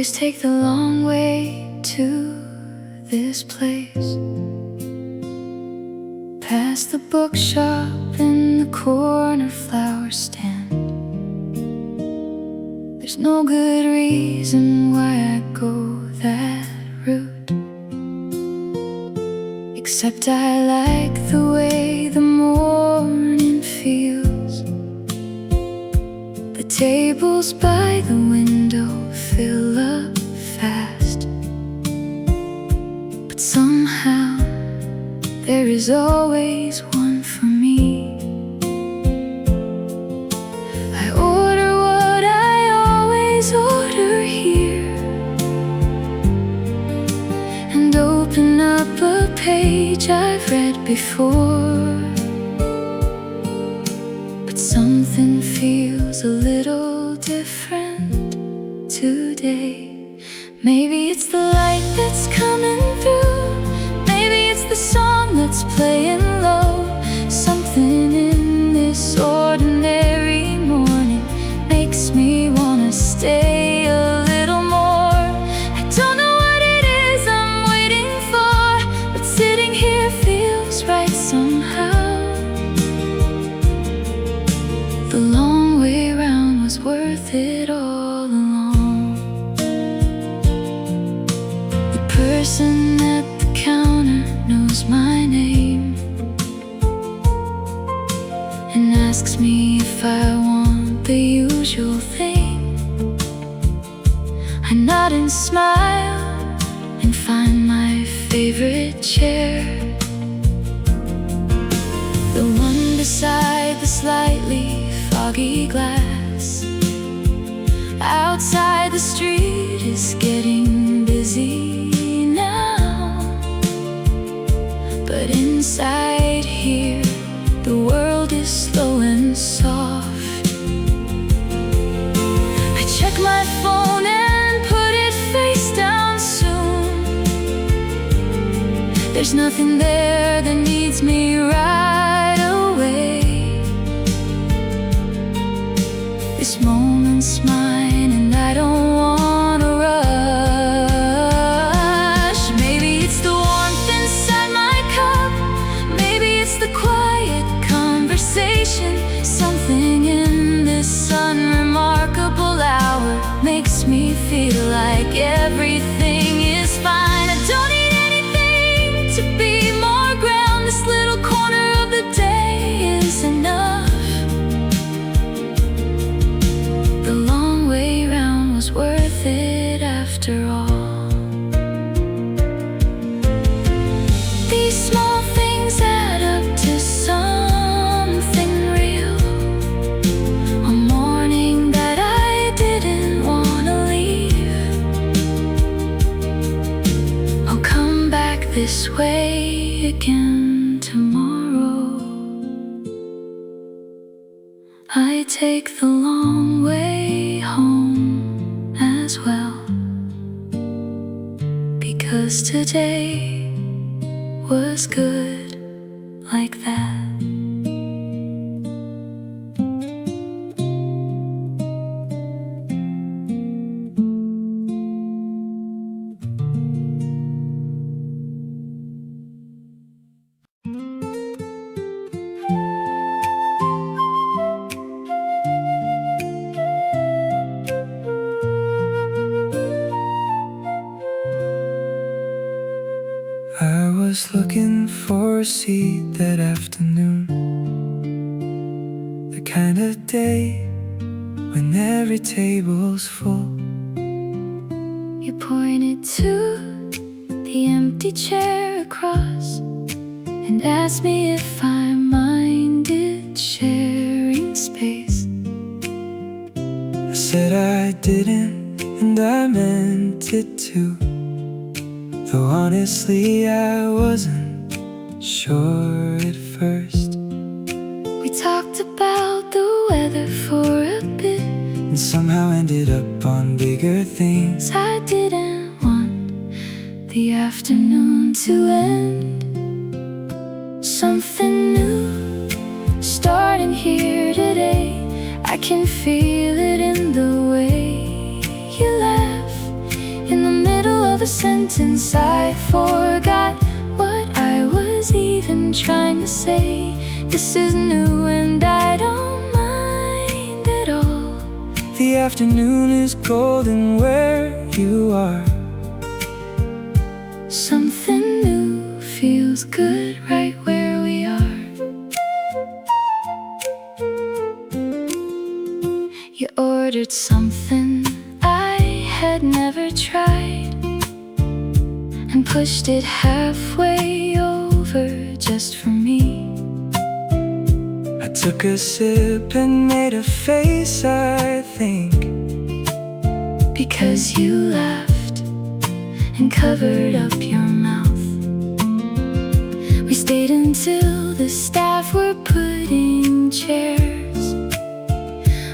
always take the long way to this place, past the bookshop and the corner flower stand. There's no good reason why I go that route, except I like the way the morning feels. The tables by the window fill up fast, but somehow there is always one for me. I order what I always order here, and open up a page I've read before. But something feels a little different today. Maybe it's the light that's coming through, maybe it's the song that's playing low. Something in this ordinary morning makes me wanna stay a little more. I don't know what it is I'm waiting for, but sitting here feels right somehow. The long way round was worth it all along. The person at the counter knows my name and asks me if I want the usual thing. I nod and smile and find my favorite chair, the one beside the slightly foggy glass. Outside the street is getting busy now, but inside here the world is slow and soft. I check my phone and put it face down soon. There's nothing there that needs me right away. This moment's mine and I don't wanna rush. Maybe it's the warmth inside my cup, maybe it's the quiet conversation. Something in this unremarkable hour makes me feel like everything is fine. I don't need anything to be more ground. This little corner of the day is enough. The long way round was worth it after all. These small things add up to something real. A morning that I didn't wanna leave. I'll come back this way again tomorrow. I take the long way home as well, because today was good like that. I was looking for a seat that afternoon, the kind of day when every table's full. You pointed to the empty chair across and asked me if I minded sharing space. I said I didn't, and I meant it too, though honestly I wasn't sure at first. We talked about the weather for a bit, and somehow ended up on bigger things. I didn't want the afternoon to end. Something new starting here today. I can feel it in the way you laugh once I forgot what I was even trying to say. This is new and I don't mind at all. The afternoon is golden where you are. Something new feels good right where we are. You ordered something I had never tried and pushed it halfway over just for me. I took a sip and made a face, I think, because you laughed and covered up your mouth. We stayed until the staff were putting chairs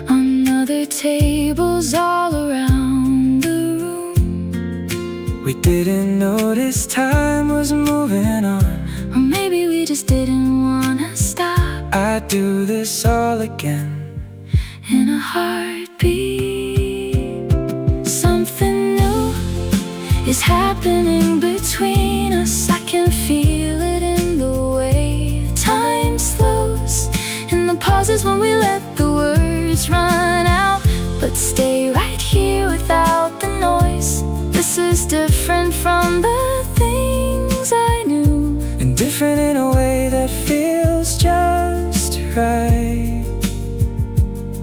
on other tables all around the room. we didn't notice time was moving on. Or maybe we just didn't wanna stop. I'd do this all again In a heartbeat. Something new is happening between us. I can feel it in the way time slows, in the pauses when we let the words run out, but stay right here without the noise. This is different from the things I knew, and different in a way that feels just right.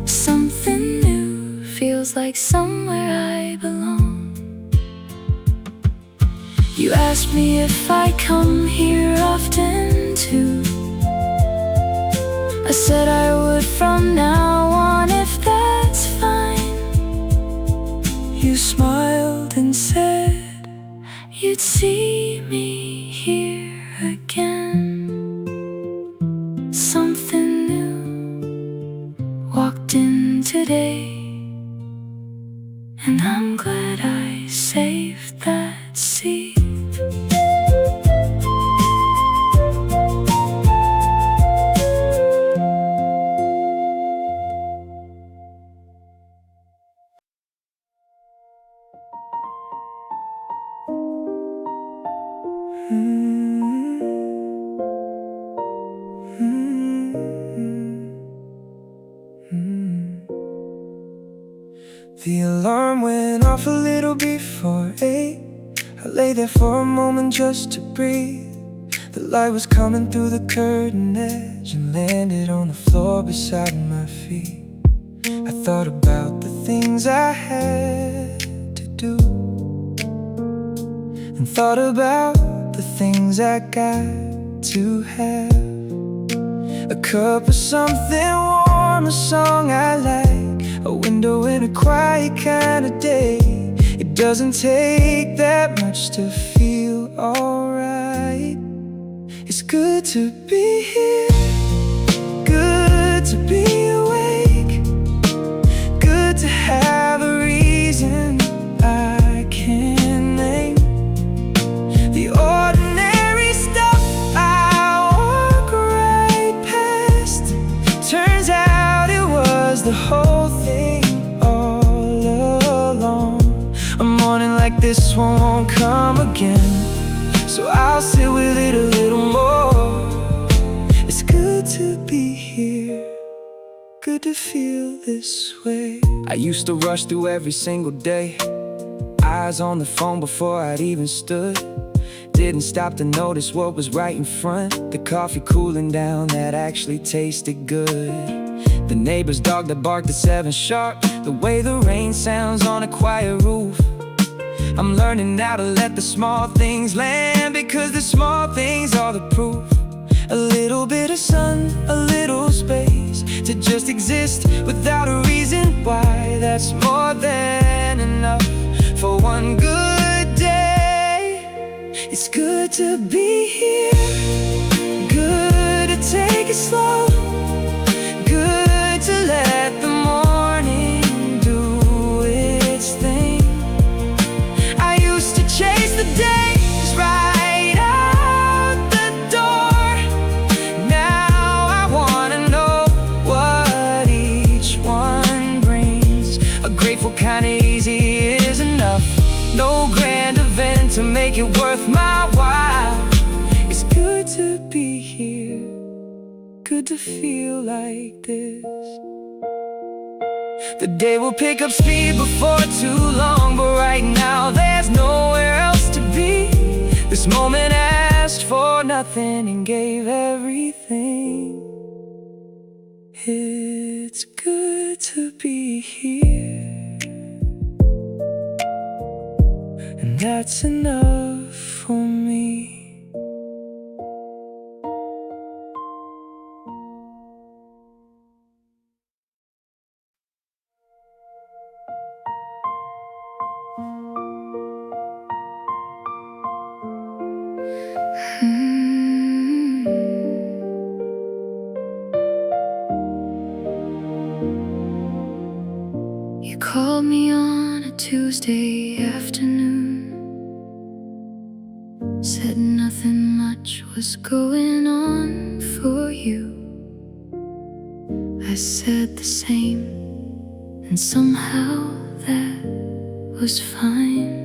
something new feels like somewhere I belong. You asked me if I come here often too. I said I would from now on, if that's fine. You smiled and said You'd see me here again. Something new walked in today, and I'm glad I saved that seat. The alarm went off a little before 8. I lay there for a moment just to breathe. The light was coming through the curtain edge and landed on the floor beside my feet. I thought about the things I had to do, and thought about the things I got to have. A cup of something warm, a song I like, a window in a quiet kind of day. It doesn't take that much to feel alright. It's good to be here, good to be awake, good to have a reason I can name. The ordinary stuff I walk right past, turns out it was the whole thing all along. A morning like this one won't come again, so I'll sit with it a little more. It's good to be here, good to feel this way. I used to rush through every single day, eyes on the phone before I'd even stood. Didn't stop to notice what was right in front. The coffee cooling down that actually tasted good. The neighbor's dog that barked at 7 sharp. The way the rain sounds on a quiet roof. I'm learning now to let the small things land, because the small things are the proof. A little bit of sun, a little space to just exist without a reason why. That's more than enough for one good day. It's good to be here, good to take it slow, good to let the morning do its thing. I used to chase the days right out the door. Now I wanna know what each one brings. A grateful kind of easy is enough. No grand event to make make it worth my while. It's good to be here, good to feel like this. The day will pick up speed before too long, but right now there's nowhere else to be. This moment asked for nothing and gave everything. It's good to be here, and that's enough for me. You called me on a Tuesday afternoon, said nothing much was going on for you. I said the same, and somehow that was fine.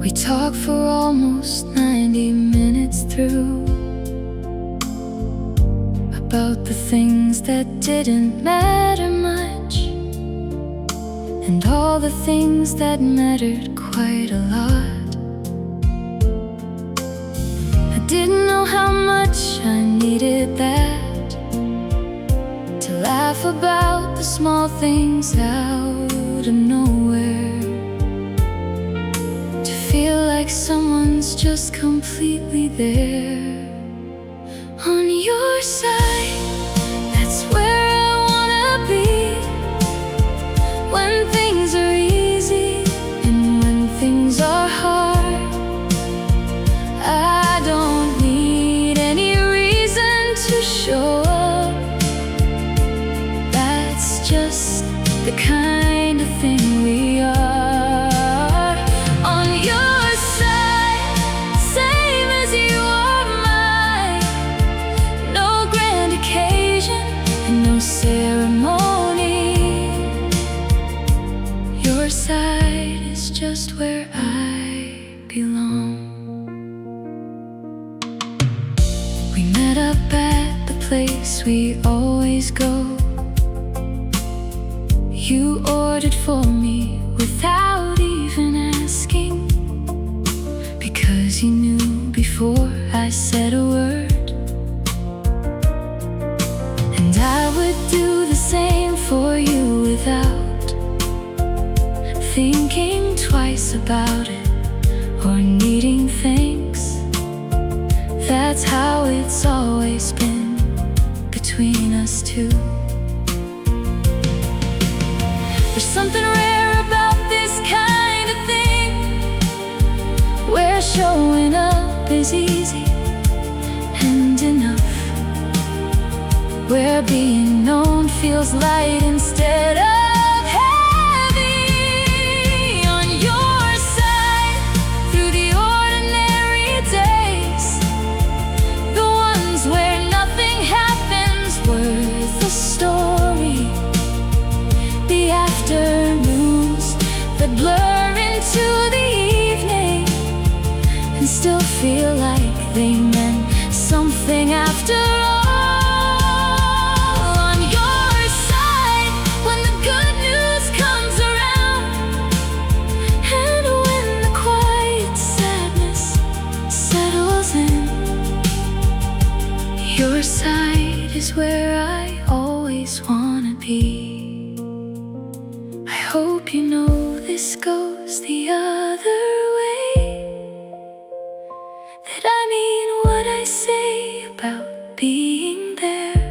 We talked for almost 90 minutes through, about the things that didn't matter much, and all the things that mattered quite a lot. I didn't know how much I needed that, to laugh about the small things out of nowhere, to feel like someone's just completely there. On your side, that's where I wanna be. When things are easy and when things are hard, I don't need any reason to show up. That's just the kind of thing we are. On your side, same as you are mine. No grand occasion and no ceremony. Your side is just where I belong. We met up at the place we always go. You ordered for me without even asking, because you knew before I said a word. And I would do the same for you without thinking twice about it or needing thanks. That's how it's always been between us two. There's something rare about this kind of thing, where showing up is easy and enough, where being known feels light instead of heavy. On your side, through the ordinary days, the ones where nothing happens worth a story, the afternoons that blur into the evening and still feel like they meant something after all. On your side, when the good news comes around, and when the quiet sadness settles in, your side is where I always wanna be. I hope you know this goes the other way, that I mean what I say about being there.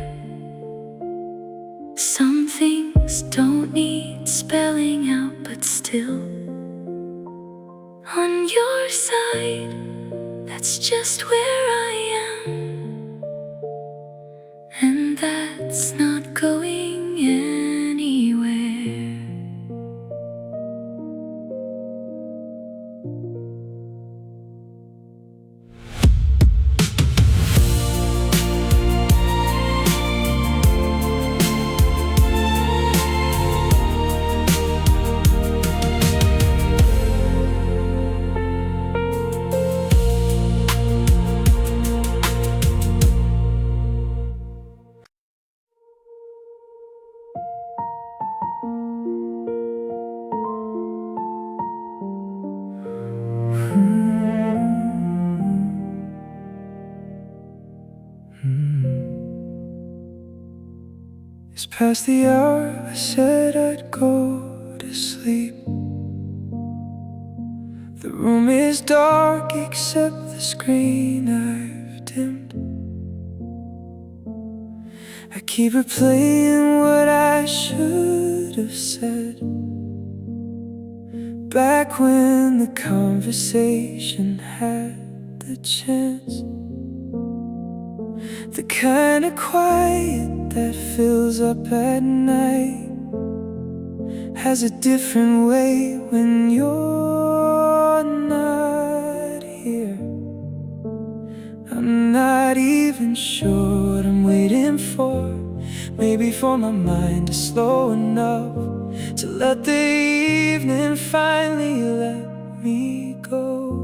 Some things don't need spelling out, but still, on your side, that's just where I am, and that's not going anywhere. It's past the hour I said I'd go to sleep. The room is dark except the screen I've dimmed. I keep replaying what I should have said back when the conversation had the chance. The kind of quiet that fills up at night has a different way when you're not here. I'm not even sure what I'm waiting for. Maybe for my mind to slow enough to let the evening finally let me go.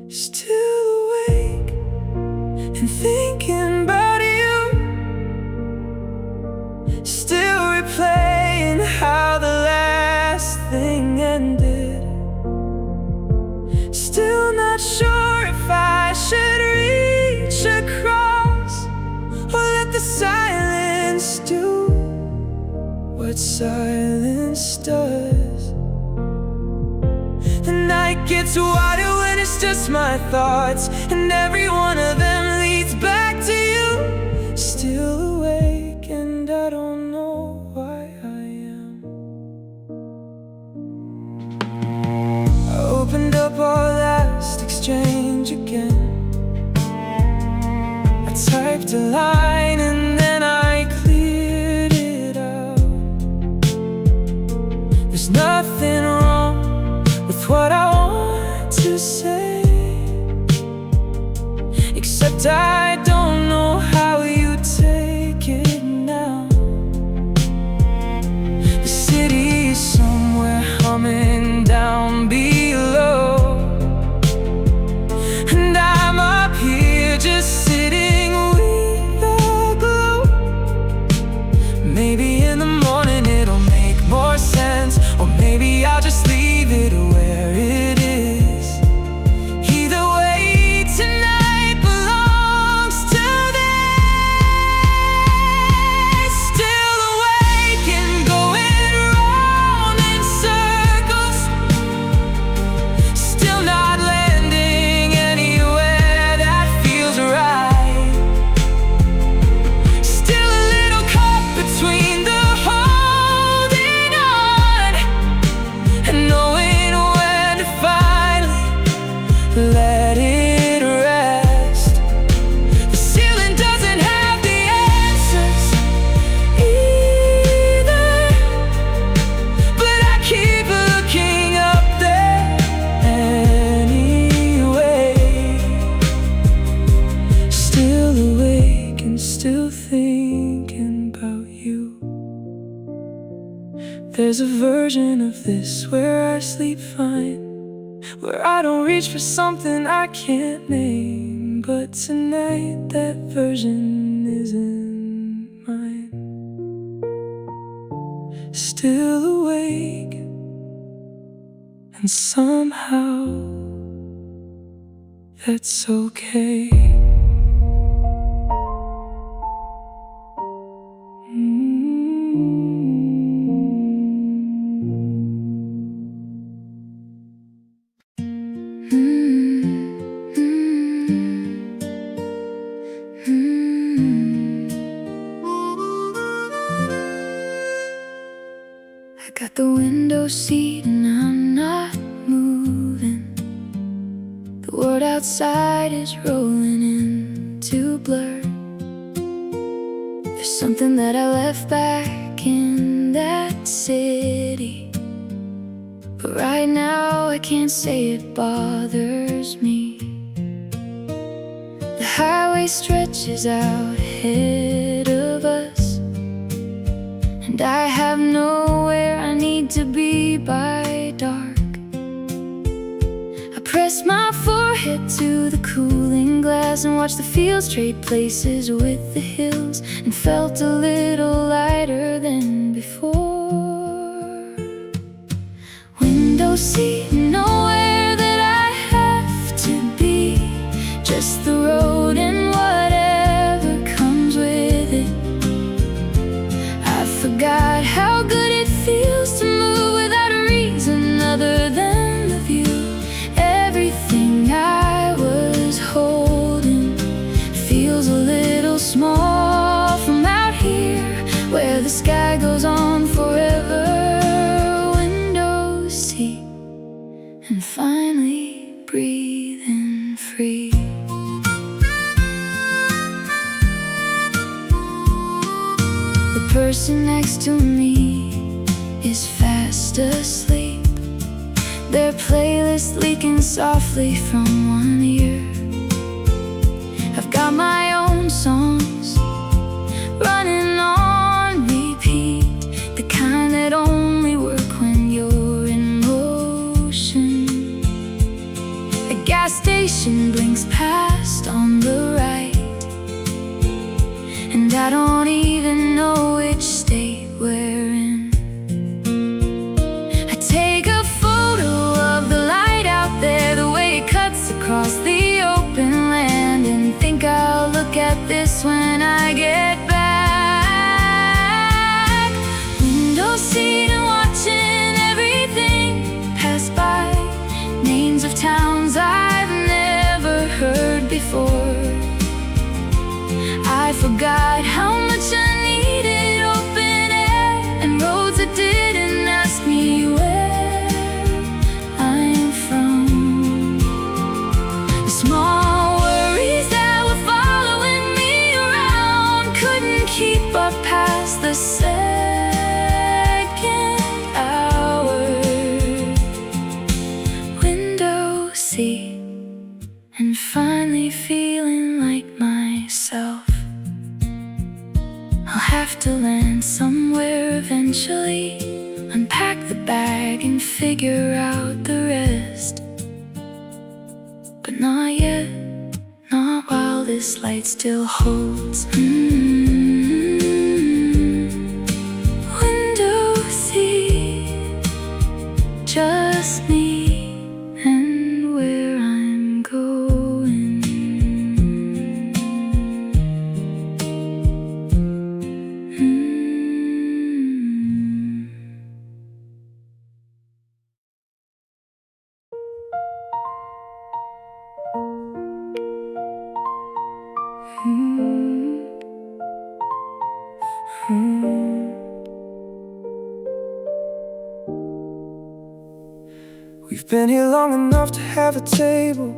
Still awake and thinking about you, still replaying how the last thing ended. Still not sure if I should reach across or let the silence do what silence does. The night gets wider when it's just my thoughts, and every one of them leads back to you. Still awake and I don't know why I am. I opened up our last exchange again. I typed a line and then I cleared it out. There's nothing wrong with what I want to say, except I don't know how you take it now. The city is somewhere humming down below, and I'm up here just sitting with the glow. Maybe in the morning it'll make more sense, or maybe I'll just leave it where it is. Either way, tonight belongs to them. Still awake and going round in circles, still not landing anywhere that feels right. Still a little caught between the holding on and knowing when to finally let it rest. The ceiling doesn't have the answers either, but I keep looking up there anyway. Still awake and still thinking about you. There's a version of this where I sleep fine, where I don't reach for something I can't name. But tonight that version isn't mine. Still awake, and somehow that's okay. I got the window seat and I'm not moving. The world outside is rolling into blur. There's something that I left back in that city, but right now I can't say it bothers me. The highway stretches out ahead of us, and I have nowhere I need to be by dark. I press my forehead to the cooling glass and watch the fields trade places with the hills, and felt a little lighter than before. Window seat, nowhere that I have to be, just the road and feels a little small from out here where the sky goes on forever. Window seat and finally breathing free. The person next to me is fast asleep, their playlist leaking softly from one ear. I've got my own songs running on repeat, the kind that only work when you're in motion. A gas station blinks past on the right, and I don't even know which state we're in. I take a photo of the light out there, the way it cuts across the open land, and think I'll look at this when I get back. Window seat and watching everything pass by, names of towns I've never heard before. I forgot how much I needed open air and roads that didn't ask me where I'm from. The small worries that were following me around couldn't keep up past the second hour. Window seat and finally feeling like myself. I'll have to land somewhere eventually, unpack the bag and figure out the rest. But not yet, not while this light still holds. Window seat, just me and where I'm going. We've been here long enough to have a table,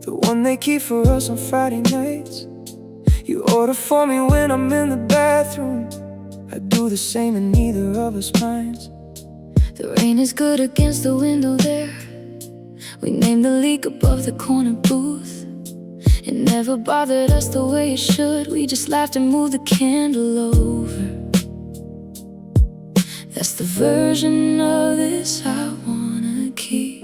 the one they keep for us on Friday nights. You order for me when I'm in the bathroom, I do the same in neither of us minds. The rain is good against the window there. We named the leak above the corner booth. It never bothered us the way it should. We just laughed and moved the candle over. That's the version of this I wanna keep.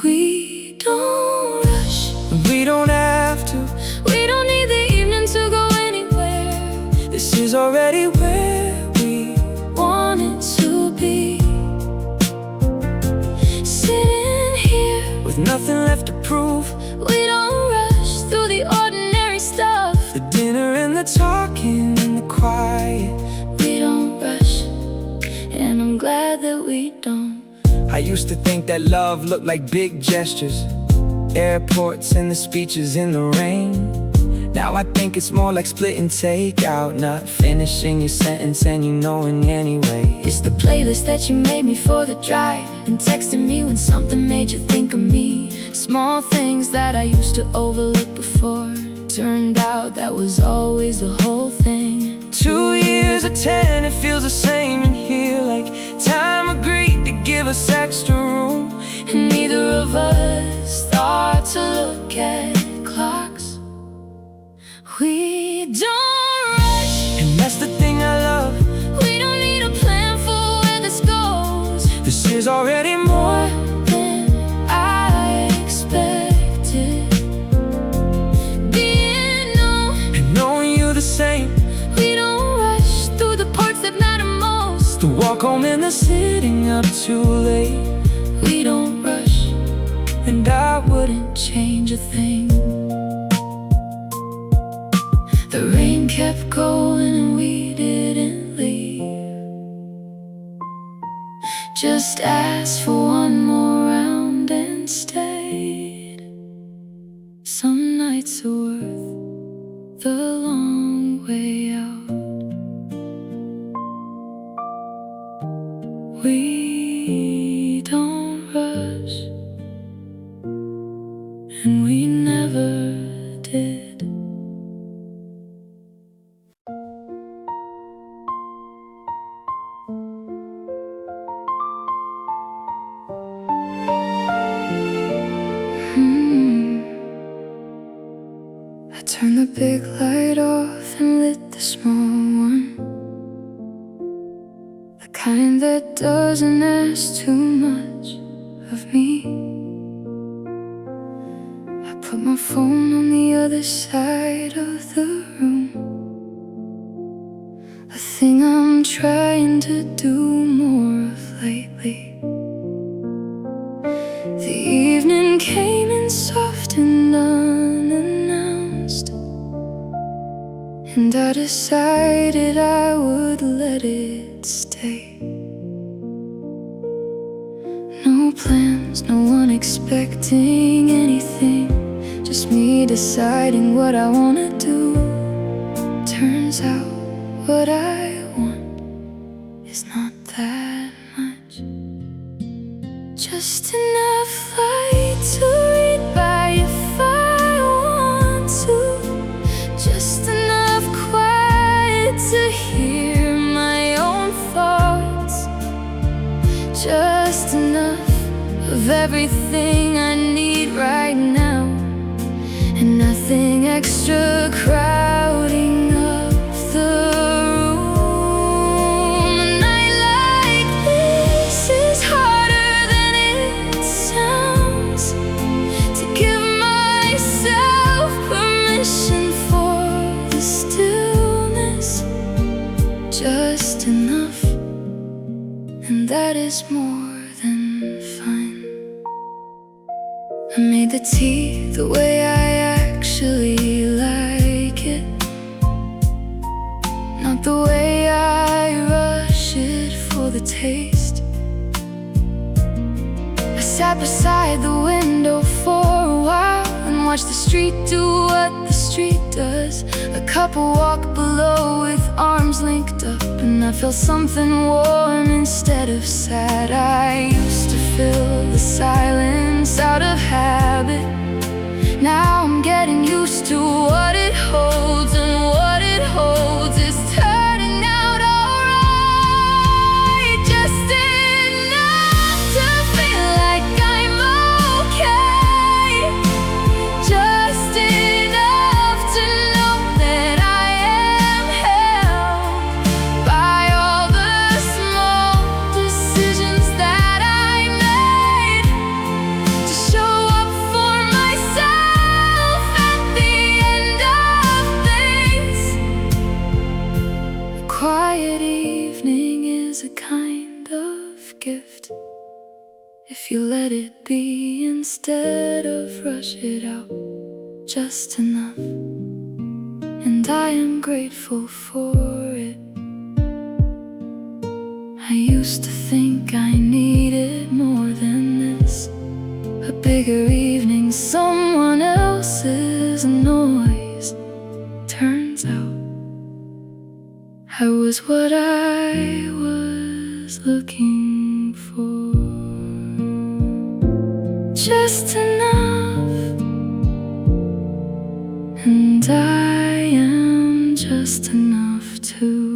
We don't rush, We don't have to, we don't need the evening to go anywhere. this is already where we Want it to be. Sitting here, with nothing left to prove. we don't rush through the ordinary stuff. The dinner and the talking and the quiet. We don't rush, and I'm glad that we don't. I used to think that love looked like big gestures, airports and the speeches in the rain. Now I think it's more like split and take out, not finishing your sentence and you knowing anyway. It's the playlist that you made me for the drive, and texting me when something made you think of me. Small things that I used to overlook before, turned out that was always the whole thing. 2 years or 10, it feels the same in here, like time agreed to give us extra room. And neither of us thought to look at clocks. We don't rush, And that's the thing I love, we don't need a plan for where this goes. this is already more. Than I expected. Being known, And knowing you the same, we don't rush through the parts that matter most. to walk home in the sitting up too late. We don't rush, And I wouldn't change a thing. The rain kept going and we didn't leave. Just asked for one more round and stayed. Some nights nights are worth the long way out. We don't rush, and we never did. I turned the big light off and lit the small one, the kind that doesn't ask too much of me. I put my phone on the other side of the room, a thing I'm trying to do more of lately. The evening came in soft and unannounced, and I decided I would let it stay. No plans, no one expecting anything, just me deciding what I wanna do. Turns out what I want is not that much, just enough light to read by if I want to, just enough quiet to hear my own thoughts, just enough of everything I need right now, and nothing extra crowding up the room. A night like this is harder than it sounds, to give myself permission for the stillness, just enough, and that is more than fine. I made the tea the way I actually like it, not the way I rush it for the taste. I sat beside the window for a while and watched the street do what the street does. A couple walk below with arms linked up, and I felt something warm instead of sad. I used to fill the silence out of habit. Now I'm getting used to what it holds, and what it holds is turning out alright. Just enough to feel like I'm okay, just enough to know that I am held by all the small decisions that I made to show up for myself at the end of things. A quiet evening is a kind of gift, if you let it be instead of rush it out, just enough, and I am grateful for it. I used to think I needed more than this, a bigger evening, someone else's noise. Turns out I was what I was looking for, just enough, and I am just enough too.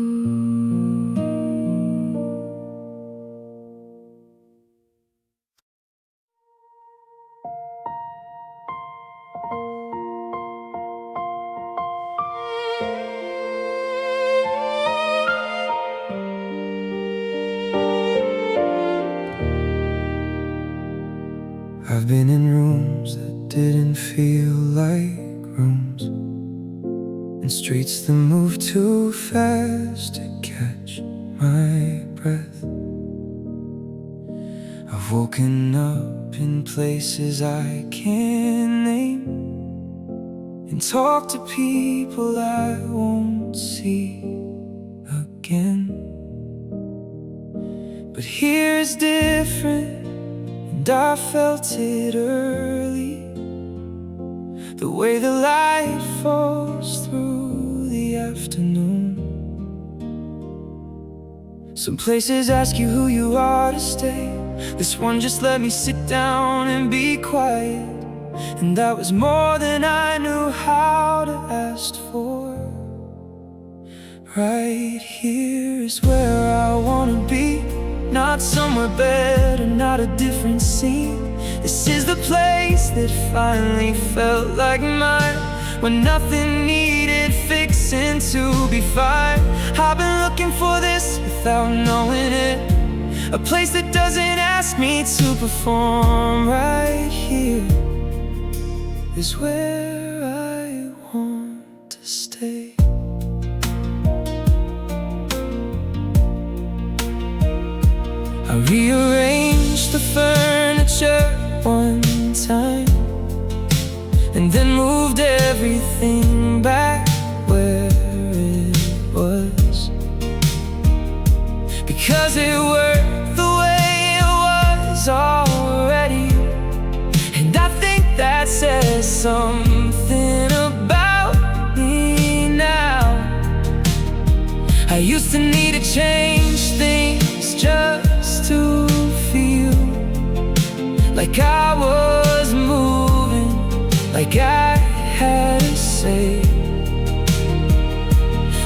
I've been in rooms that didn't feel like rooms, and streets that move too fast to catch my breath. I've woken up in places I can't name, and talked to people I won't see again. But here's different, and I felt it early. the way the light falls through the afternoon. Some places ask you who you are to stay. This one just let me sit down and be quiet, and that was more than I knew how to ask for. Right here is where I wanna be, not somewhere better, not a different scene. This is the place that finally felt like mine, when nothing needed fixing to be fine. I've been looking for this without knowing it, a place that doesn't ask me to perform. Right here is where I want to stay. I rearranged the furniture one time, and then moved everything back where it was, because it worked the way it was already. And I think that says something about me now. I used to need to change things just to feel like I was moving, like I had a say.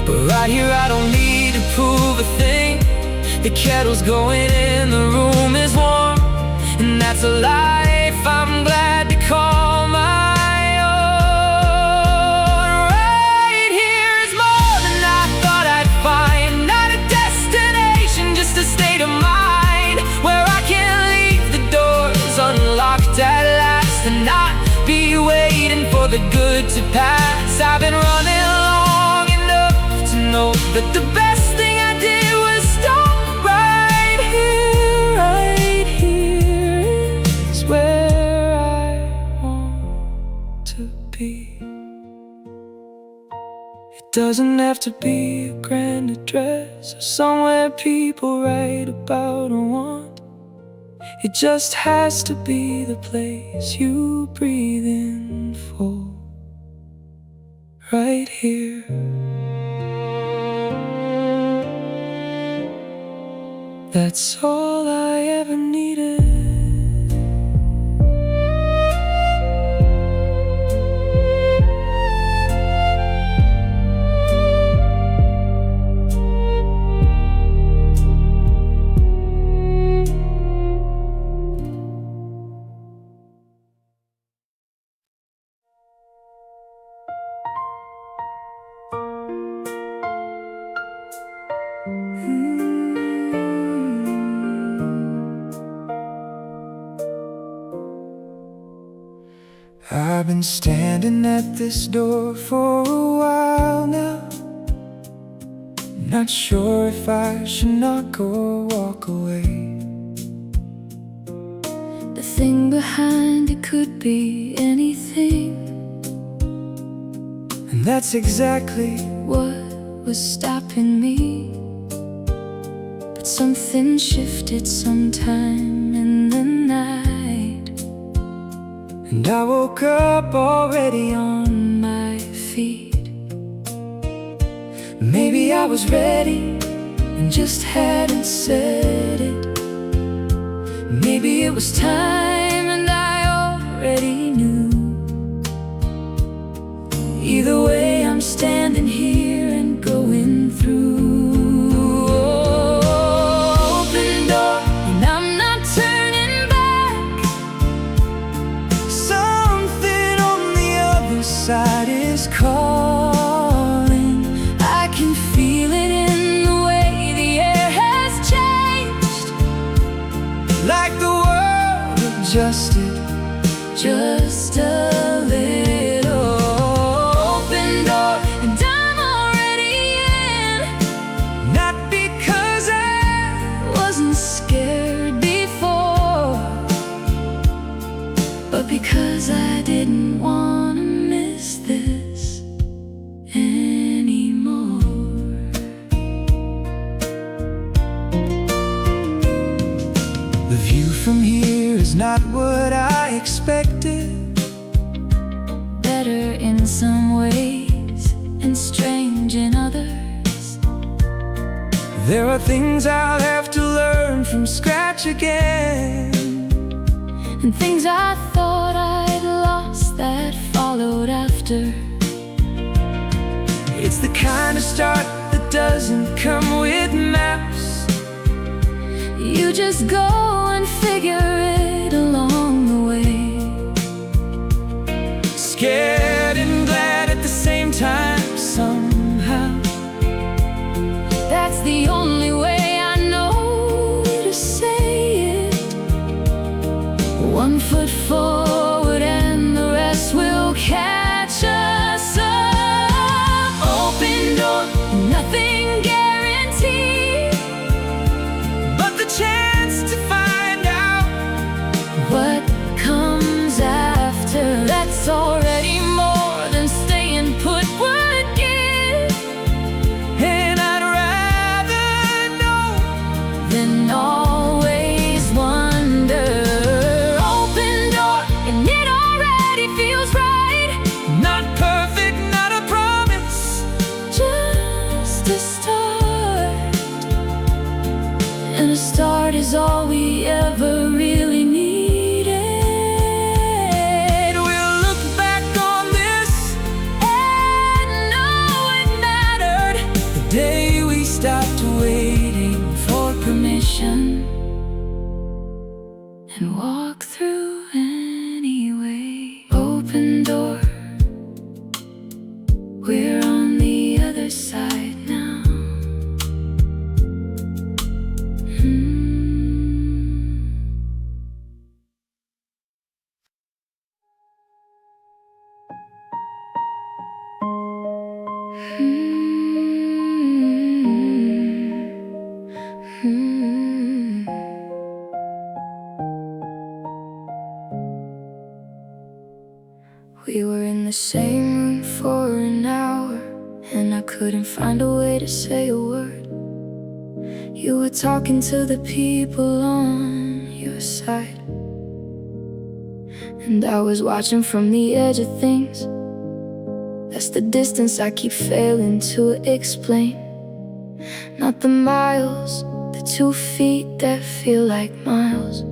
But right here I don't need to prove a thing. The kettle's going and the room is warm, and that's a life I'm glad to call my own. Right here is more than I thought I'd find, not a destination, just a state of mind, where I can leave the doors unlocked at last, and not be waiting for the good to pass. I've been running long enough to know that the best thing I did was stop. Right here is where I want to be. It doesn't have to be a grand address or somewhere people write about or want. It just has to be the place you breathe in for. Right here. That's all I ever needed. I've been standing at this door for a while now, not sure if I should knock or walk away. The thing behind it could be anything, and that's exactly what was stopping me. But something shifted sometime in the night, and I woke up already on my feet. Maybe I was ready and just hadn't said it. Maybe it was time and I already knew. Either way, I'm standing here and going through. Open door, and I'm not turning back. something on the other side is calling. I can feel it in the way the air has changed, Like the world adjusted just a little. Open door, and I'm already in. not because I Wasn't scared before, but because I didn't want to miss this anymore. The view from here is not what I expected. Better There are things I'll have to learn from scratch again, and things I thought I'd lost that followed after. It's the kind of start that doesn't come with maps. You just go and figure it along the way. Scared and glad at the same time somehow. That's the only way I know to say it. One foot forward and the rest will catch us up. Open door, nothing guaranteed, But the chance to find out what comes after, that's already more than staying put would give. and I'd rather know Then always wonder. Open door, and it already feels right. not perfect, not a promise. Just a start, and a start is all we ever really needed. We'll look back on this, And know it mattered. the day we stopped waiting for Permission, and walk through anyway. Open door, we're on the other side now. We were in the same room for an hour, and I couldn't find a way to say a word. You were talking to the people on your side, and I was watching from the edge of things. That's the distance I keep failing to explain. Not the miles, the 2 feet that feel like miles.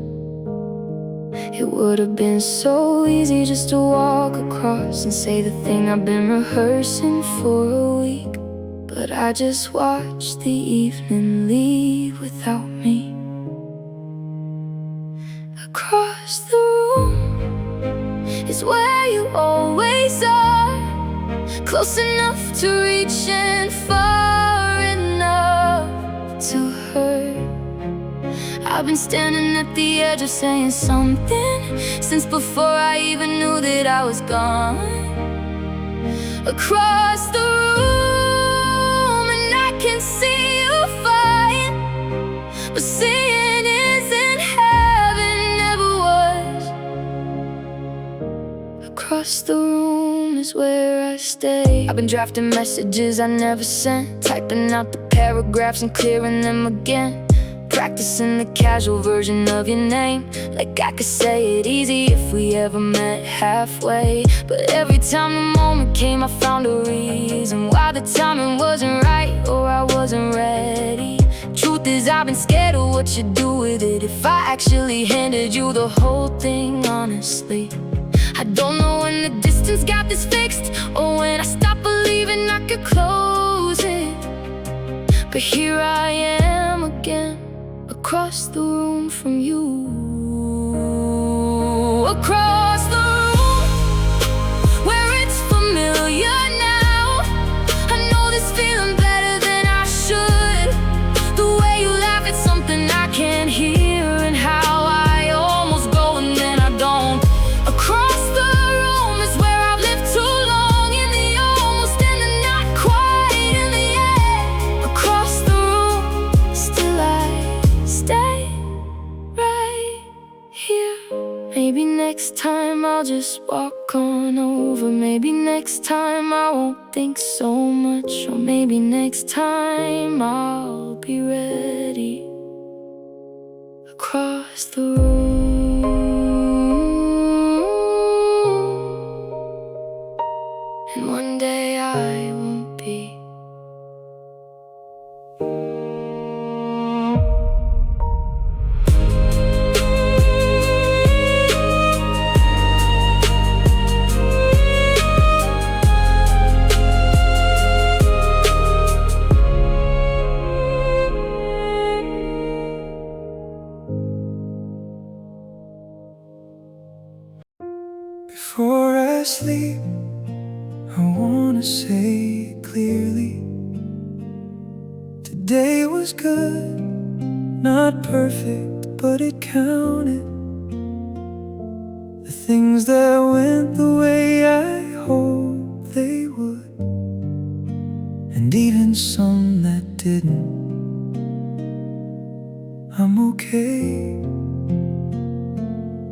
It would have been so easy just to walk across and say the thing I've been rehearsing for a week. But I just watched the evening leave without me. Across the room is where you always are, close enough to reach and far enough to hurt. I've been standing at the edge of saying something since before I even knew that I was gone. Across the room, and I can see you fine, but seeing isn't heaven, never was. Across the room is where I stay. I've been drafting messages I never sent, typing out the paragraphs and clearing them again, practicing the casual version of your name, like I could say it easy if we ever met halfway. But every time the moment came, I found a reason why the timing wasn't right, or I wasn't ready. Truth is, I've been scared of what you'd do with it if I actually handed you the whole thing, honestly. I don't know when the distance got this fixed, or when I stopped believing I could close it. But here I am again, across the room from you. Across the room, where it's familiar now. I know this feeling better than I should. The way you laugh at something I can't hear, and how I almost go and then I don't. Across the room is where I've lived too long, in the almost and the not quite, in the end. Across the room, still I stay right here. Maybe next time I'll just walk on over. Maybe next time I won't think so much, or maybe next time I'll be ready. Across the room, and one day I won't be. wanna say it clearly. Today was good, not perfect, but it counted. The things that went the way I hoped they would, and even some that didn't. I'm okay.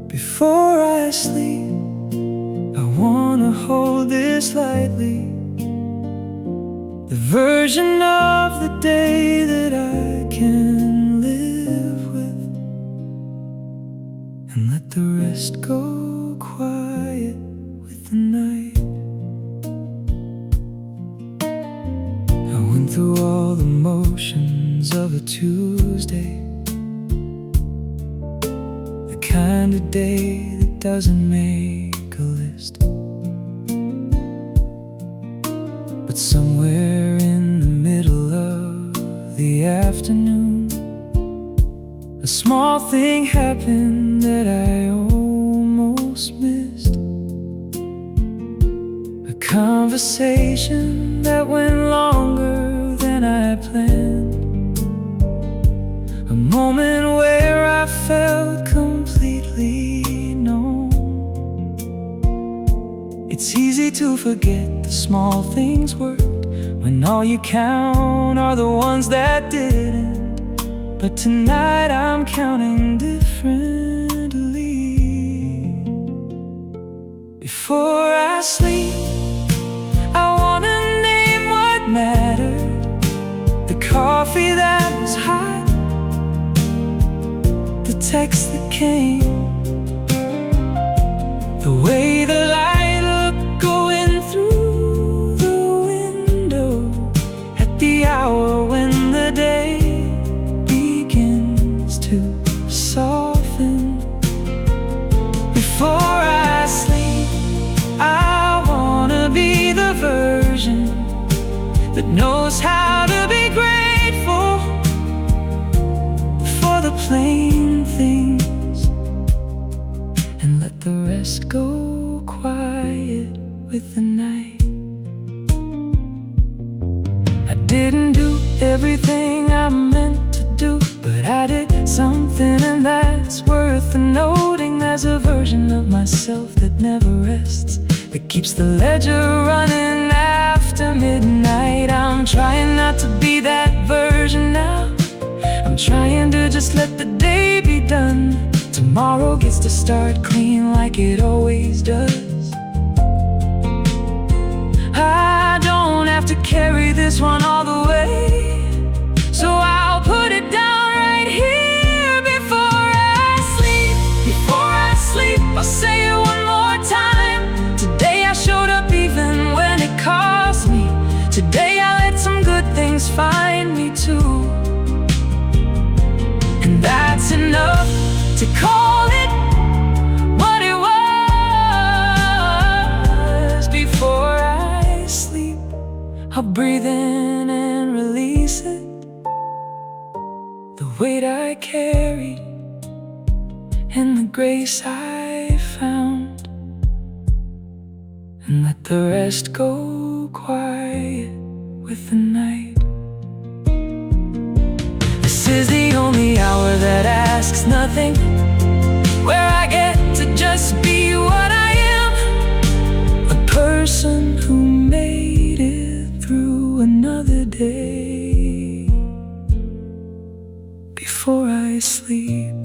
Before I sleep, I wanna hold this lightly, the version of the day that I can live with, and let the rest go quiet with the night. I went through all the motions of a Tuesday, the kind of day that doesn't make a list. But somewhere in the middle of the afternoon, a small thing happened that I almost missed. A conversation that went longer than I planned, a moment where I felt completely known. It's easy to forget the small things worked when all you count are the ones that didn't. But tonight I'm counting differently. Before I sleep, I wanna name what mattered, the coffee that was hot, the text that came, the way the light looked going through the window at the hour when the day begins to soften. Before I sleep, I wanna be the version that knows how to be grateful for the plain things, and let the rest go quiet with the night. I didn't do everything I meant to do, but I did something, and that's worth the noting. There's a version of myself that never rests, that keeps the ledger running after midnight. I'm trying not to be that version now. I'm trying to just let the day be done. Tomorrow gets to start clean like it always does. I don't have to carry this one all the way, so I'll put it down right here before I sleep. Before I sleep, I'll say it one more time. Today I showed up even when it cost me. Today I let some good things find me too, and that's enough to call it what it was. Before I sleep, I'll breathe in and release it, the weight I carried and the grace I found, and let the rest go quiet with the night. This is the only hour that asks nothing, where I get to just be what I am, a person who made it through another day. Before I sleep,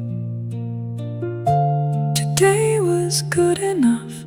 today was good enough.